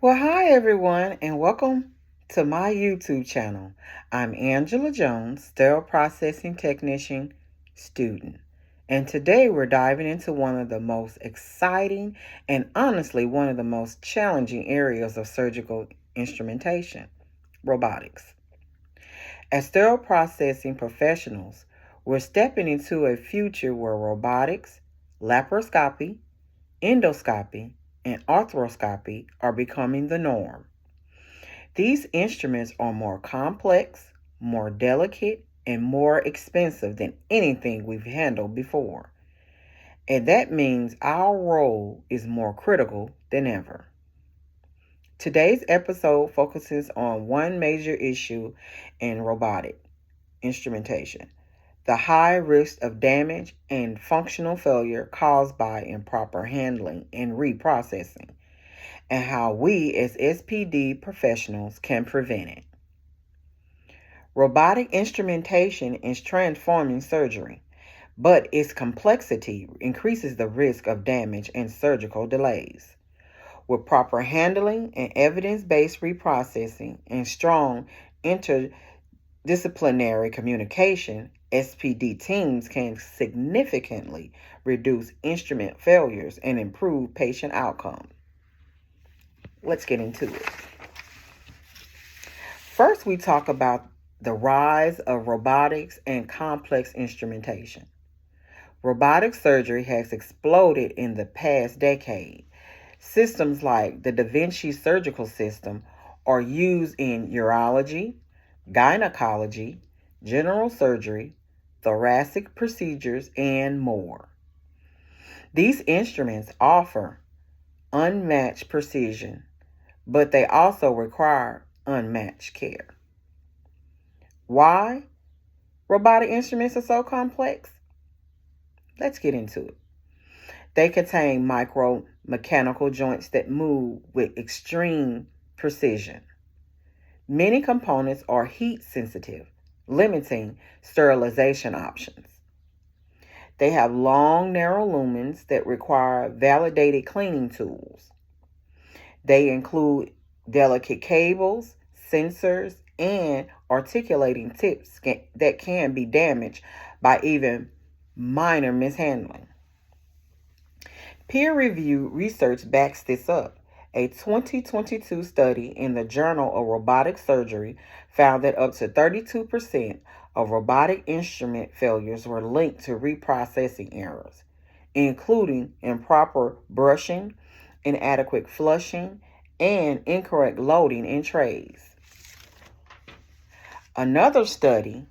Well, hi everyone, and welcome to my YouTube channel. I'm Angela Jones, sterile processing technician student, and today we're diving into one of the most exciting and honestly one of the most challenging areas of surgical instrumentation: robotics. As sterile processing professionals, we're stepping into a future where robotics, laparoscopy, endoscopy, and arthroscopy are becoming the norm. These instruments are more complex, more delicate, and more expensive than anything we've handled before. And that means our role is more critical than ever. Today's episode focuses on one major issue in robotic instrumentation: the high risk of damage and functional failure caused by improper handling and reprocessing, and how we as SPD professionals can prevent it. Robotic instrumentation is transforming surgery, but its complexity increases the risk of damage and surgical delays. With proper handling and evidence-based reprocessing and strong interdisciplinary communication, SPD teams can significantly reduce instrument failures and improve patient outcomes. Let's get into it. First, we talk about the rise of robotics and complex instrumentation. Robotic surgery has exploded in the past decade. Systems like the Da Vinci surgical system are used in urology, gynecology, general surgery, thoracic procedures, and more. These instruments offer unmatched precision, but they also require unmatched care. Why robotic instruments are so complex? Let's get into it. They contain micro mechanical joints that move with extreme precision. Many components are heat sensitive, limiting sterilization options. They have long, narrow lumens that require validated cleaning tools. They include delicate cables, sensors, and articulating tips that can be damaged by even minor mishandling. Peer-reviewed research backs this up. A 2022 study in the Journal of Robotic Surgery found that up to 32% of robotic instrument failures were linked to reprocessing errors, including improper brushing, inadequate flushing, and incorrect loading in trays. Another study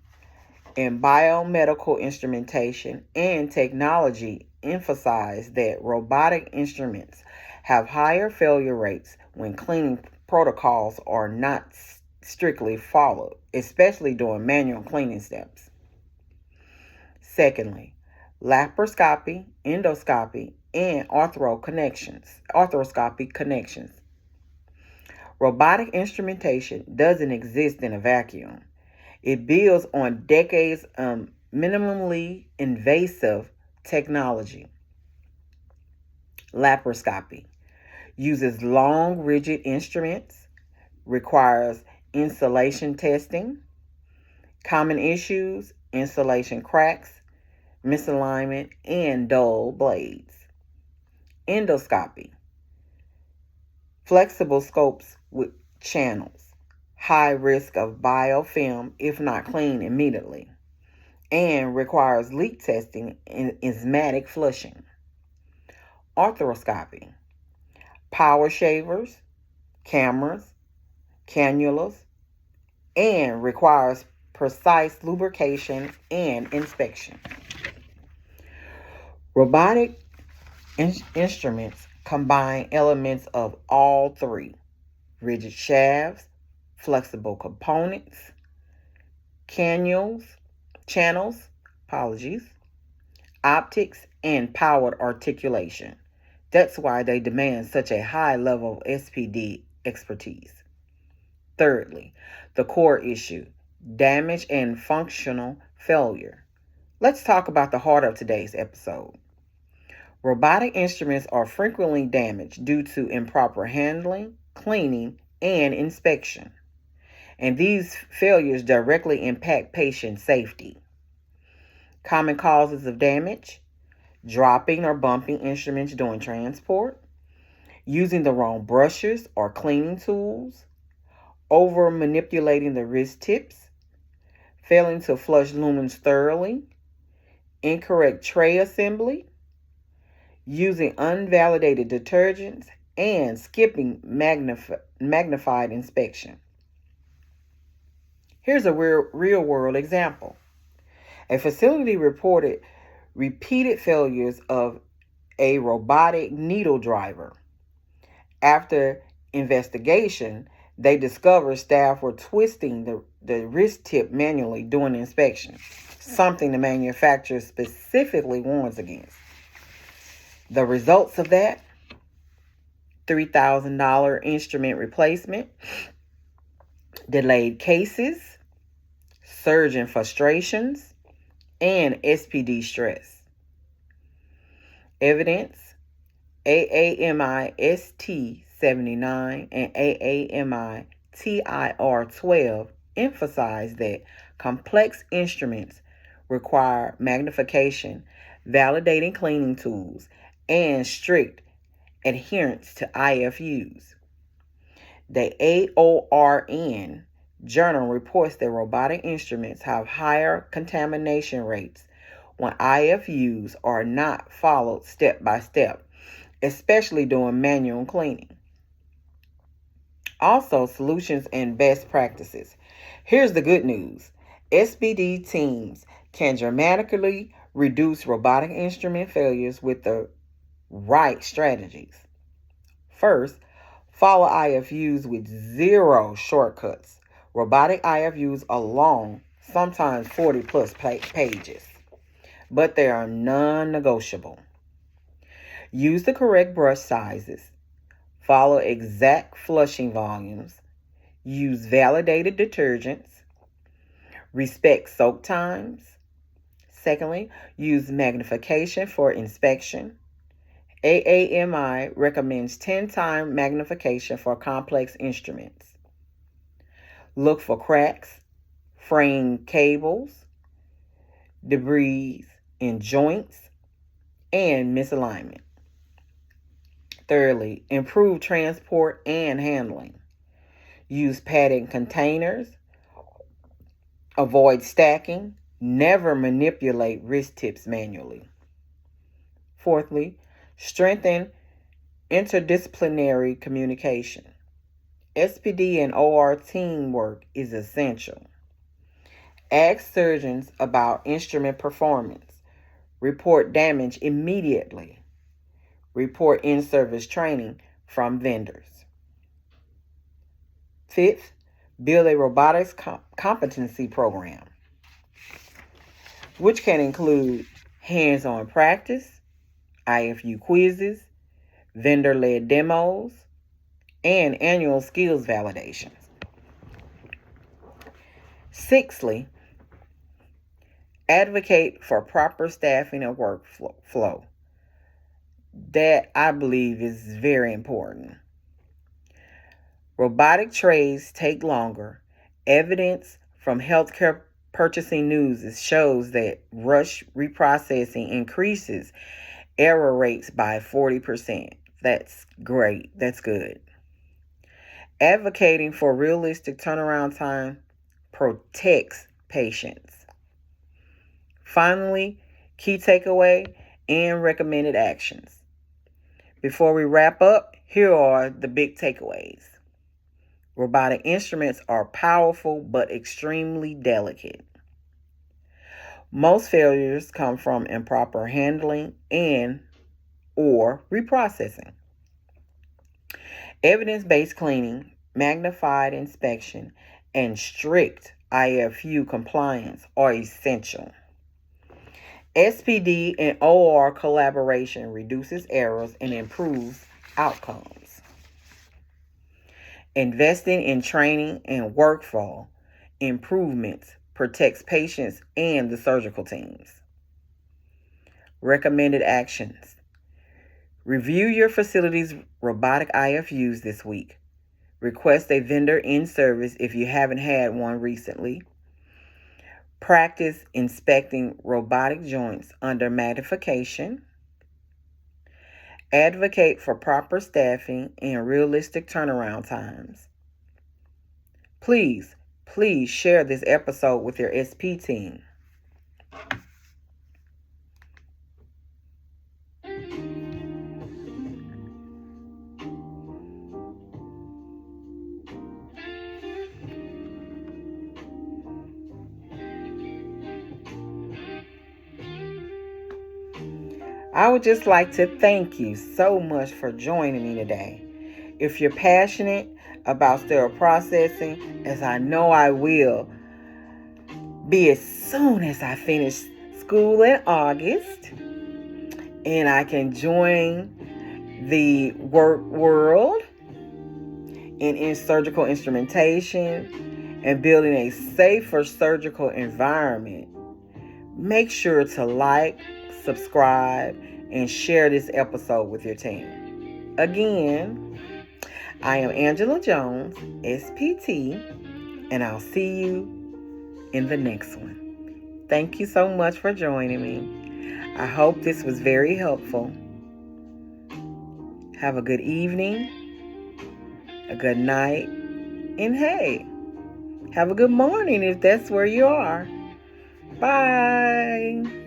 in biomedical instrumentation and technology emphasized that robotic instruments have higher failure rates when cleaning protocols are not strictly followed, especially during manual cleaning steps. Secondly, laparoscopy, endoscopy, and arthroscopy connections. Robotic instrumentation doesn't exist in a vacuum. It builds on decades of minimally invasive technology. Laparoscopy uses long, rigid instruments, requires insulation testing. Common issues: insulation cracks, misalignment, and dull blades. Endoscopy: flexible scopes with channels, high risk of biofilm if not cleaned immediately, and requires leak testing and enzymatic flushing. Arthroscopy: power shavers, cameras, cannulas, and requires precise lubrication and inspection. Robotic instruments combine elements of all three: rigid shafts, flexible components, channels, optics, and powered articulation. That's why they demand such a high level of SPD expertise. Thirdly, the core issue: damage and functional failure. Let's talk about the heart of today's episode. Robotic instruments are frequently damaged due to improper handling, cleaning, and inspection. And these failures directly impact patient safety. Common causes of damage: dropping or bumping instruments during transport, using the wrong brushes or cleaning tools, over manipulating the wrist tips, failing to flush lumens thoroughly, incorrect tray assembly, using unvalidated detergents, and skipping magnified inspection. Here's a real world example. A facility reported repeated failures of a robotic needle driver. After investigation, they discovered staff were twisting the wrist tip manually during the inspection, something the manufacturer specifically warns against. The results of that: $3,000 instrument replacement, delayed cases, surgeon frustrations, and SPD stress. Evidence: AAMI ST79 and AAMI TIR12 emphasize that complex instruments require magnification, validating cleaning tools, and strict adherence to IFUs. The AORN journal reports that robotic instruments have higher contamination rates when IFUs are not followed step by step, especially during manual cleaning. Also, solutions and best practices. Here's the good news. SPD teams can dramatically reduce robotic instrument failures with the right strategies. First, follow IFUs with zero shortcuts. Robotic IFUs are long, sometimes 40 plus pages, but they are non-negotiable. Use the correct brush sizes. Follow exact flushing volumes. Use validated detergents. Respect soak times. Secondly, use magnification for inspection. AAMI recommends 10-time magnification for complex instruments. Look for cracks, fraying cables, debris in joints, and misalignment. Thirdly, improve transport and handling. Use padded containers. Avoid stacking. Never manipulate wrist tips manually. Fourthly, strengthen interdisciplinary communication. SPD and OR teamwork is essential. Ask surgeons about instrument performance. Report damage immediately. Report in-service training from vendors. Fifth, build a robotics competency program, which can include hands-on practice, IFU quizzes, vendor-led demos, and annual skills validations. Sixthly, advocate for proper staffing and workflow. That, I believe, is very important. Robotic trays take longer. Evidence from healthcare purchasing news shows that rush reprocessing increases error rates by 40%. That's great. That's good. Advocating for realistic turnaround time protects patients. Finally, key takeaway and recommended actions. Before we wrap up, here are the big takeaways. Robotic instruments are powerful but extremely delicate. Most failures come from improper handling and/or reprocessing. Evidence-based cleaning, magnified inspection, and strict IFU compliance are essential. SPD and OR collaboration reduces errors and improves outcomes. Investing in training and workflow improvements protects patients and the surgical teams. Recommended actions. Review your facility's robotic IFUs this week. Request a vendor in service if you haven't had one recently. Practice inspecting robotic joints under magnification. Advocate for proper staffing and realistic turnaround times. Please share this episode with your SP team. I would just like to thank you so much for joining me today. If you're passionate about sterile processing, as I know I will be as soon as I finish school in August and I can join the work world in surgical instrumentation and building a safer surgical environment, make sure to like, subscribe, and share this episode with your team. Again, I am Angela Jones, SPT, and I'll see you in the next one. Thank you so much for joining me. I hope this was very helpful. Have a good evening, a good night, and hey, have a good morning if that's where you are. Bye.